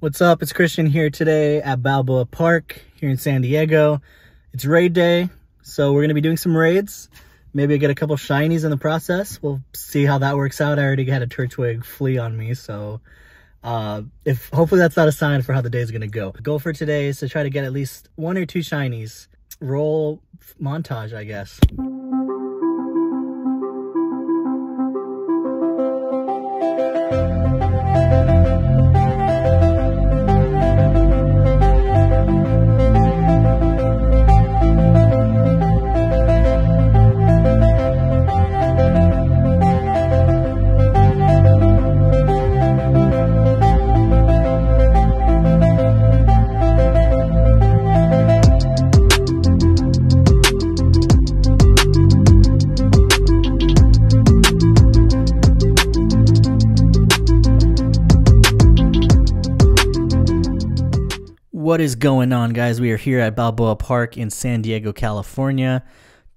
What's up? It's Christian here today at Balboa Park here in San Diego. It's raid day, so we're going to be doing some raids. Maybe I get a couple shinies in the process. We'll see how that works out. I already had a Turtwig flea on me, so hopefully that's not a sign for how the day is going to go. The goal for today is to try to get at least 1 or 2 shinies. Roll montage, I guess. What is going on, guys? We are here at Balboa Park in San Diego, California,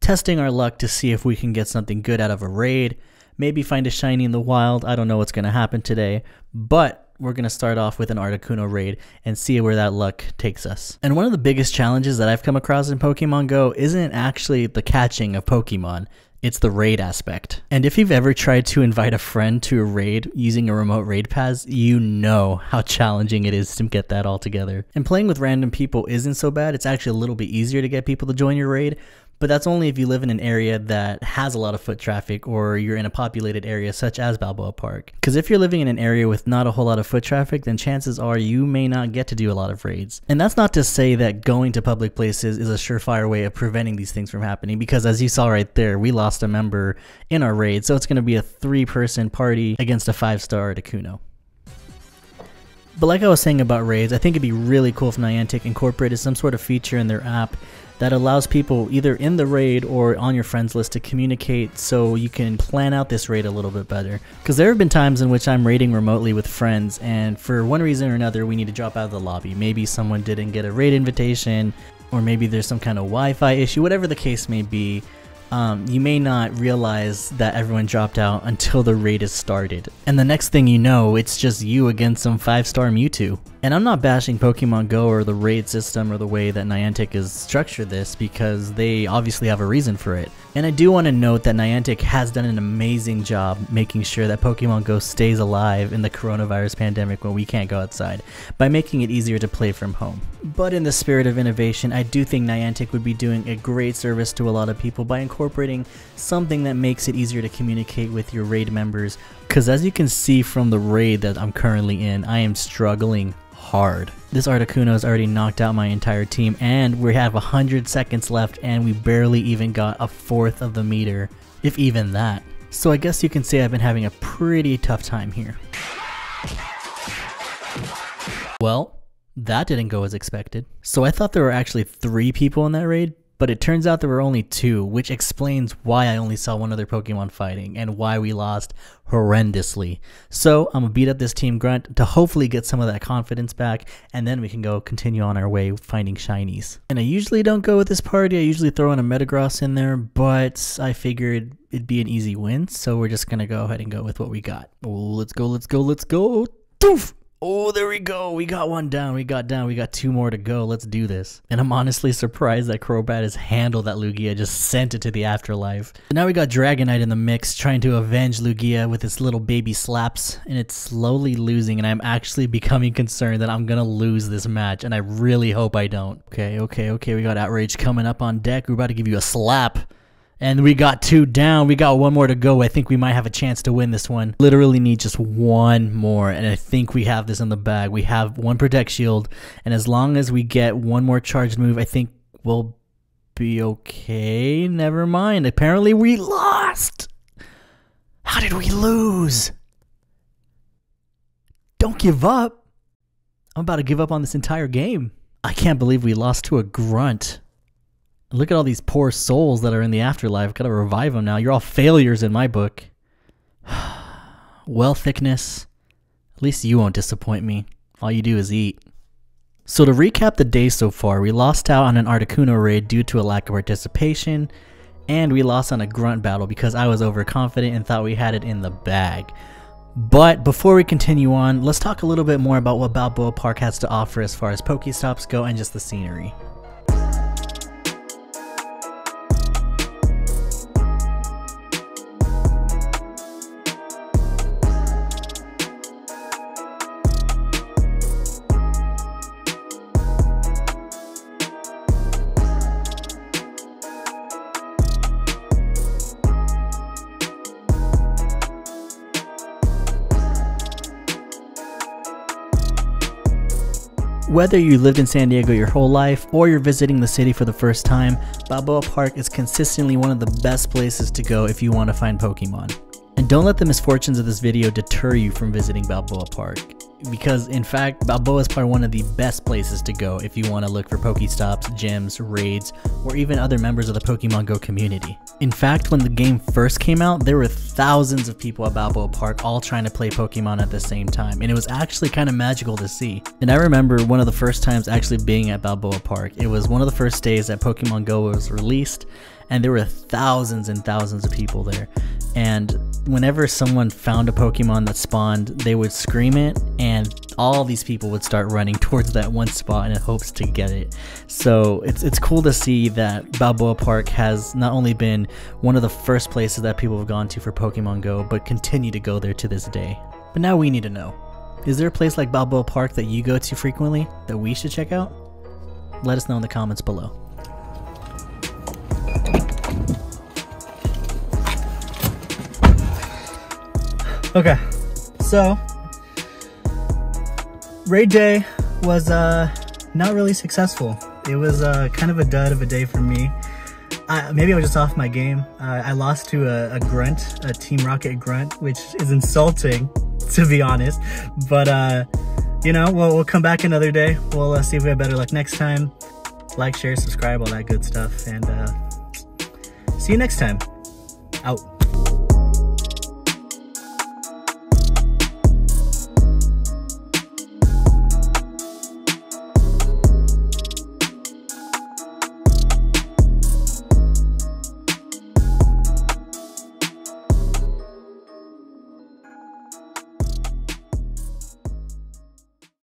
testing our luck to see if we can get something good out of a raid, maybe find a shiny in the wild. I don't know what's going to happen today, but we're going to start off with an Articuno raid and see where that luck takes us. And one of the biggest challenges that I've come across in Pokemon Go isn't actually the catching of Pokemon. It's the raid aspect. And if you've ever tried to invite a friend to a raid using a remote raid pass, you know how challenging it is to get that all together. And playing with random people isn't so bad. It's actually a little bit easier to get people to join your raid, but that's only if you live in an area that has a lot of foot traffic or you're in a populated area such as Balboa Park. Because if you're living in an area with not a whole lot of foot traffic, then chances are you may not get to do a lot of raids. And that's not to say that going to public places is a surefire way of preventing these things from happening, because as you saw right there, we lost a member in our raid, so it's going to be a 3-person party against a 5-star Articuno. But like I was saying about raids, I think it'd be really cool if Niantic incorporated some sort of feature in their app that allows people either in the raid or on your friends list to communicate so you can plan out this raid a little bit better. Because there have been times in which I'm raiding remotely with friends and for one reason or another we need to drop out of the lobby. Maybe someone didn't get a raid invitation, or maybe there's some kind of Wi-Fi issue, whatever the case may be. You may not realize that everyone dropped out until the raid is started. And the next thing you know, it's just you against some 5-star Mewtwo. And I'm not bashing Pokemon Go or the raid system or the way that Niantic has structured this, because they obviously have a reason for it. And I do want to note that Niantic has done an amazing job making sure that Pokemon Go stays alive in the coronavirus pandemic when we can't go outside, by making it easier to play from home. But in the spirit of innovation, I do think Niantic would be doing a great service to a lot of people by incorporating something that makes it easier to communicate with your raid members. Because as you can see from the raid that I'm currently in, I am struggling hard. This Articuno has already knocked out my entire team, and we have 100 seconds left and we barely even got 1/4 of the meter, if even that. So I guess you can say I've been having a pretty tough time here. Well, that didn't go as expected. So I thought there were actually 3 people in that raid, but it turns out there were only 2, which explains why I only saw 1 other Pokemon fighting and why we lost horrendously. So I'm gonna beat up this Team Grunt to hopefully get some of that confidence back, and then we can go continue on our way finding shinies. And I usually don't go with this party. I usually throw in a Metagross in there, but I figured it'd be an easy win, so we're just gonna go ahead and go with what we got. Oh, let's go, let's go, let's go. Doof! Oh, there we go. We got 1 down. We got 2 more to go. Let's do this. And I'm honestly surprised that Crobat has handled that Lugia, just sent it to the afterlife. So now we got Dragonite in the mix, trying to avenge Lugia with its little baby slaps, and it's slowly losing, and I'm actually becoming concerned that I'm gonna lose this match, and I really hope I don't. Okay, we got Outrage coming up on deck. We're about to give you a slap. And we got 2 down. We got 1 more to go. I think we might have a chance to win this one. Literally need just 1 more, and I think we have this in the bag. We have 1 Protect Shield, and as long as we get 1 more charged move, I think we'll be okay. Never mind. Apparently we lost. How did we lose? Don't give up. I'm about to give up on this entire game. I can't believe we lost to a Grunt. Look at all these poor souls that are in the afterlife. Gotta revive them now. You're all failures in my book. Well, Thickness, at least you won't disappoint me. All you do is eat. So to recap the day so far, we lost out on an Articuno raid due to a lack of participation, and we lost on a Grunt battle because I was overconfident and thought we had it in the bag. But before we continue on, let's talk a little bit more about what Balboa Park has to offer as far as Pokestops go and just the scenery. Whether you lived in San Diego your whole life or you're visiting the city for the first time, Balboa Park is consistently one of the best places to go if you want to find Pokemon. And don't let the misfortunes of this video deter you from visiting Balboa Park, because in fact, Balboa is probably one of the best places to go if you want to look for Pokestops, gyms, raids, or even other members of the Pokemon GO community. In fact, when the game first came out, there were thousands of people at Balboa Park all trying to play Pokemon at the same time, and it was actually kind of magical to see. And I remember one of the first times actually being at Balboa Park. It was one of the first days that Pokemon GO was released, and there were thousands and thousands of people there. And whenever someone found a Pokemon that spawned, they would scream it, and all these people would start running towards that one spot in hopes to get it. So it's cool to see that Balboa Park has not only been one of the first places that people have gone to for Pokemon GO, but continue to go there to this day. But now we need to know, is there a place like Balboa Park that you go to frequently that we should check out? Let us know in the comments below. Okay, so raid day was not really successful. It was kind of a dud of a day for me. Maybe I was just off my game. I lost to a Grunt, a Team Rocket Grunt, which is insulting, to be honest. But you know, we'll come back another day. We'll see if we have better luck next time. Like, share, subscribe, all that good stuff, and see you next time. Out.